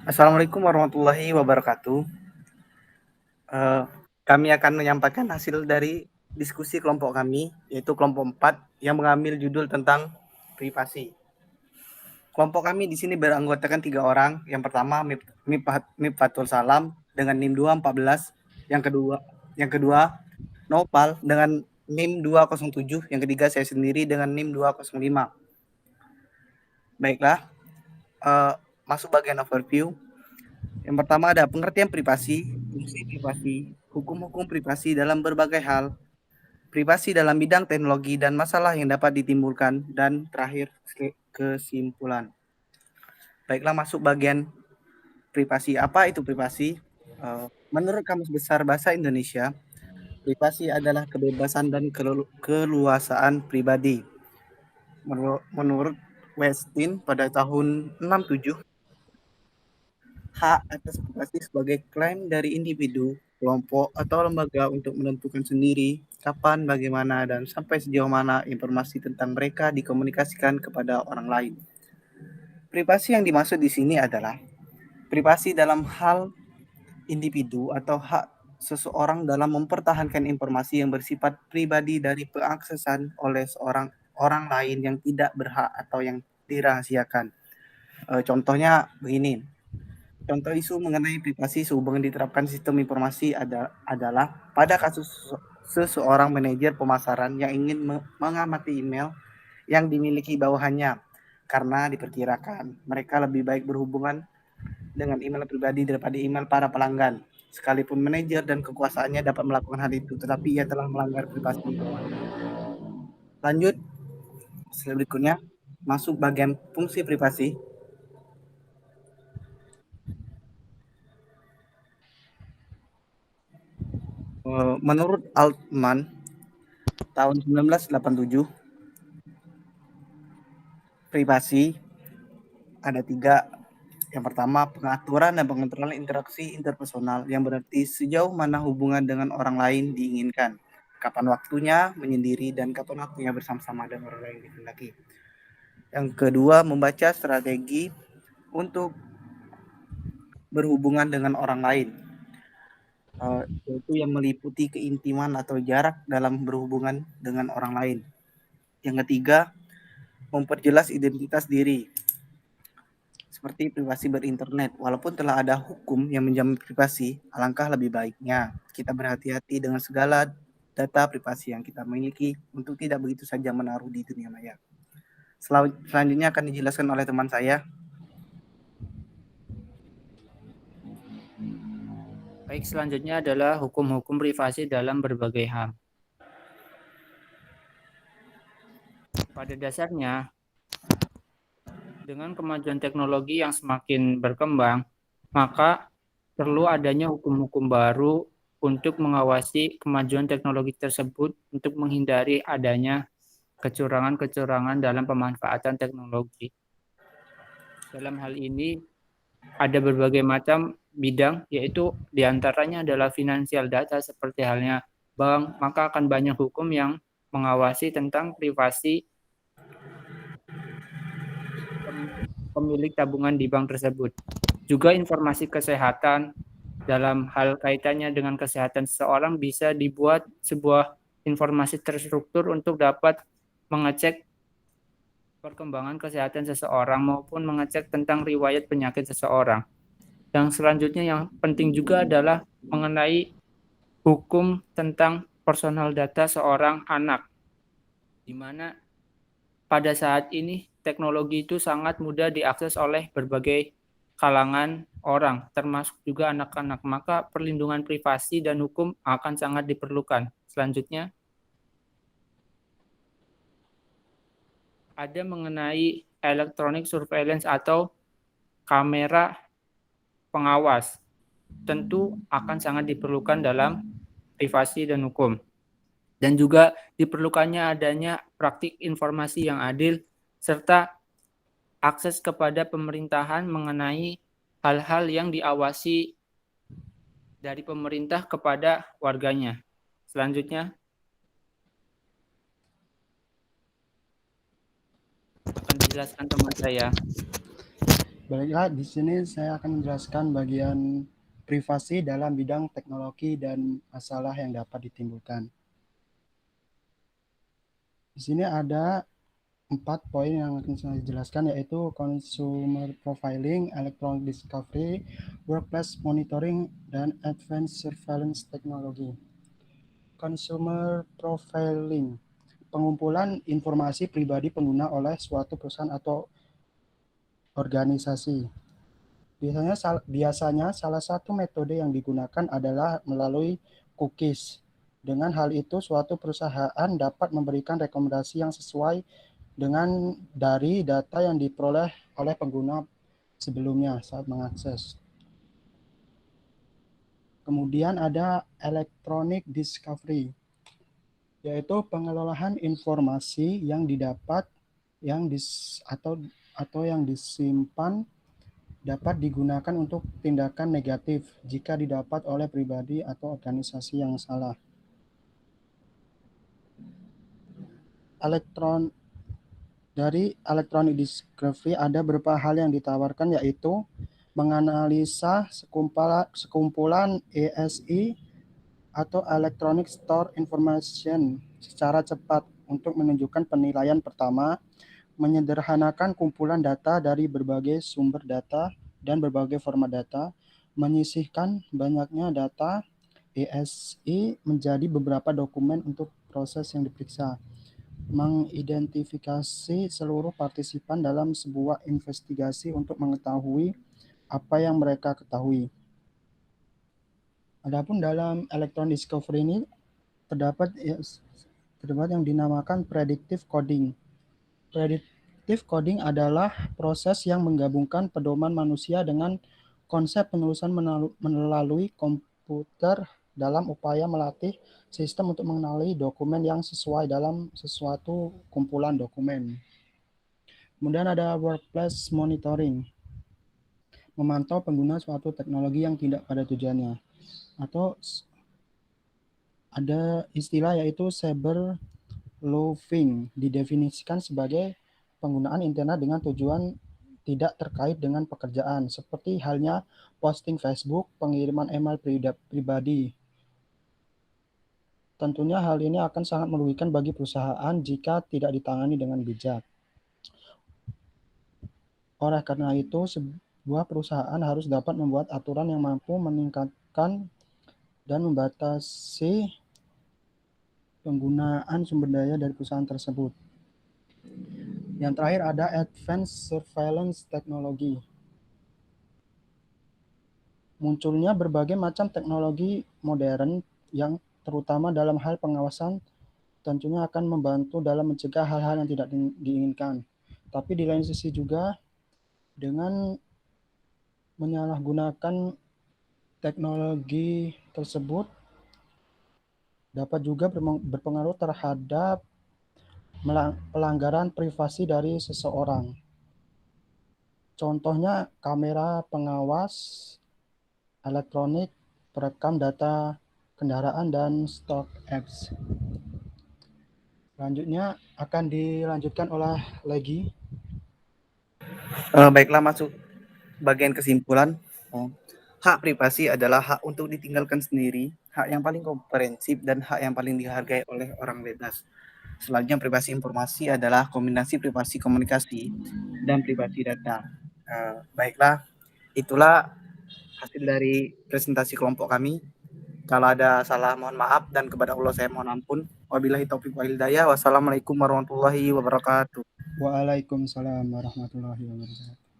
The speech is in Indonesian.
Assalamualaikum warahmatullahi wabarakatuh. Eh, Kami akan menyampaikan hasil dari diskusi kelompok kami, yaitu kelompok 4 yang mengambil judul tentang privasi. Kelompok kami di sini beranggotakan 3 orang. Yang pertama Mifatul Salam dengan NIM 214, yang kedua Nopal dengan NIM 207, yang ketiga saya sendiri dengan NIM 205. Baiklah, eh, masuk bagian overview. Yang pertama ada pengertian privasi, fungsi privasi, hukum-hukum privasi dalam berbagai hal, privasi dalam bidang teknologi dan masalah yang dapat ditimbulkan, dan terakhir kesimpulan. Baiklah, masuk bagian privasi. Apa itu privasi? Menurut Kamus Besar Bahasa Indonesia, privasi adalah kebebasan dan keluasaan pribadi. Menurut Westin pada tahun 67, hak atas privasi sebagai klaim dari individu, kelompok, atau lembaga untuk menentukan sendiri kapan, bagaimana, dan sampai sejauh mana informasi tentang mereka dikomunikasikan kepada orang lain. Privasi yang dimaksud di sini adalah privasi dalam hal individu atau hak seseorang dalam mempertahankan informasi yang bersifat pribadi dari pengaksesan oleh seorang orang lain yang tidak berhak atau yang dirahasiakan. Contohnya begini, contoh isu mengenai privasi sehubungan diterapkan sistem informasi adalah pada kasus seseorang manajer pemasaran yang ingin mengamati email yang dimiliki bawahannya karena diperkirakan mereka lebih baik berhubungan dengan email pribadi daripada email para pelanggan. Sekalipun manajer dan kekuasaannya dapat melakukan hal itu, tetapi ia telah melanggar privasi bawahannya. Lanjut, berikutnya masuk bagian fungsi privasi. Menurut Altman tahun 1987, privasi ada tiga. Yang pertama, pengaturan dan pengontrolan interaksi interpersonal, yang berarti sejauh mana hubungan dengan orang lain diinginkan, kapan waktunya menyendiri, dan kapan waktunya bersama-sama dengan orang lain dikehendaki. Yang kedua, membaca strategi untuk berhubungan dengan orang lain, yaitu yang meliputi keintiman atau jarak dalam berhubungan dengan orang lain. Yang ketiga, memperjelas identitas diri, seperti privasi berinternet. Walaupun telah ada hukum yang menjamin privasi, alangkah lebih baiknya kita berhati-hati dengan segala data privasi yang kita miliki untuk tidak begitu saja menaruh di dunia maya. Selanjutnya akan dijelaskan oleh teman saya. Baik, selanjutnya adalah hukum-hukum privasi dalam berbagai hal. Pada dasarnya, dengan kemajuan teknologi yang semakin berkembang, maka perlu adanya hukum-hukum baru untuk mengawasi kemajuan teknologi tersebut untuk menghindari adanya kecurangan-kecurangan dalam pemanfaatan teknologi. Dalam hal ini, ada berbagai macam bidang, yaitu diantaranya adalah finansial data seperti halnya bank, maka akan banyak hukum yang mengawasi tentang privasi pemilik tabungan di bank tersebut. Juga informasi kesehatan dalam hal kaitannya dengan kesehatan seseorang bisa dibuat sebuah informasi terstruktur untuk dapat mengecek perkembangan kesehatan seseorang maupun mengecek tentang riwayat penyakit seseorang. Yang selanjutnya yang penting juga adalah mengenai hukum tentang personal data seorang anak, di mana pada saat ini teknologi itu sangat mudah diakses oleh berbagai kalangan orang, termasuk juga anak-anak. Maka perlindungan privasi dan hukum akan sangat diperlukan. Selanjutnya, ada mengenai electronic surveillance atau kamera pengawas. Tentu akan sangat diperlukan dalam privasi dan hukum. Dan juga diperlukannya adanya praktik informasi yang adil serta akses kepada pemerintahan mengenai hal-hal yang diawasi dari pemerintah kepada warganya. Selanjutnya akan dijelaskan teman saya. Baiklah, di sini saya akan menjelaskan bagian privasi dalam bidang teknologi dan masalah yang dapat ditimbulkan. Di sini ada 4 poin yang akan saya jelaskan, yaitu consumer profiling, electronic discovery, workplace monitoring, dan advanced surveillance technology. Consumer profiling, pengumpulan informasi pribadi pengguna oleh suatu perusahaan atau organisasi. Biasanya salah satu metode yang digunakan adalah melalui cookies. Dengan hal itu, suatu perusahaan dapat memberikan rekomendasi yang sesuai dengan dari data yang diperoleh oleh pengguna sebelumnya saat mengakses. Kemudian ada electronic discovery, yaitu pengelolaan informasi yang didapat atau yang disimpan dapat digunakan untuk tindakan negatif jika didapat oleh pribadi atau organisasi yang salah. Dari electronic discovery ada beberapa hal yang ditawarkan, yaitu menganalisa sekumpulan ESI atau Electronic Store Information secara cepat untuk menunjukkan penilaian pertama, menyederhanakan kumpulan data dari berbagai sumber data dan berbagai format data, menyisihkan banyaknya data ESI menjadi beberapa dokumen untuk proses yang diperiksa, mengidentifikasi seluruh partisipan dalam sebuah investigasi untuk mengetahui apa yang mereka ketahui. Adapun dalam electronic discovery ini terdapat yang dinamakan predictive coding. Predictive coding adalah proses yang menggabungkan pedoman manusia dengan konsep penulisan melalui komputer dalam upaya melatih sistem untuk mengenali dokumen yang sesuai dalam sesuatu kumpulan dokumen. Kemudian ada workplace monitoring, memantau pengguna suatu teknologi yang tidak pada tujuannya. Atau ada istilah yaitu cyberloafing, didefinisikan sebagai penggunaan internet dengan tujuan tidak terkait dengan pekerjaan, seperti halnya posting Facebook, pengiriman email pribadi. Tentunya hal ini akan sangat merugikan bagi perusahaan jika tidak ditangani dengan bijak. Oleh karena itu, sebuah perusahaan harus dapat membuat aturan yang mampu meningkatkan dan membatasi penggunaan sumber daya dari perusahaan tersebut. Yang terakhir ada advanced surveillance technology. Munculnya berbagai macam teknologi modern yang terutama dalam hal pengawasan tentunya akan membantu dalam mencegah hal-hal yang tidak diinginkan. Tapi di lain sisi juga dengan menyalahgunakan teknologi tersebut dapat juga berpengaruh terhadap pelanggaran privasi dari seseorang. Contohnya kamera pengawas elektronik, perekam data kendaraan, dan stalk apps. Selanjutnya akan dilanjutkan oleh Legi. Baiklah, masuk bagian kesimpulan. Hak privasi adalah hak untuk ditinggalkan sendiri, hak yang paling komprehensif, dan hak yang paling dihargai oleh orang bebas. Selanjutnya, privasi informasi adalah kombinasi privasi komunikasi dan privasi data. Baiklah, itulah hasil dari presentasi kelompok kami. Kalau ada salah, mohon maaf, dan kepada Allah saya mohon ampun. Wabillahi taufiq wal hidayah. Wassalamualaikum warahmatullahi wabarakatuh. Waalaikumsalam warahmatullahi wabarakatuh.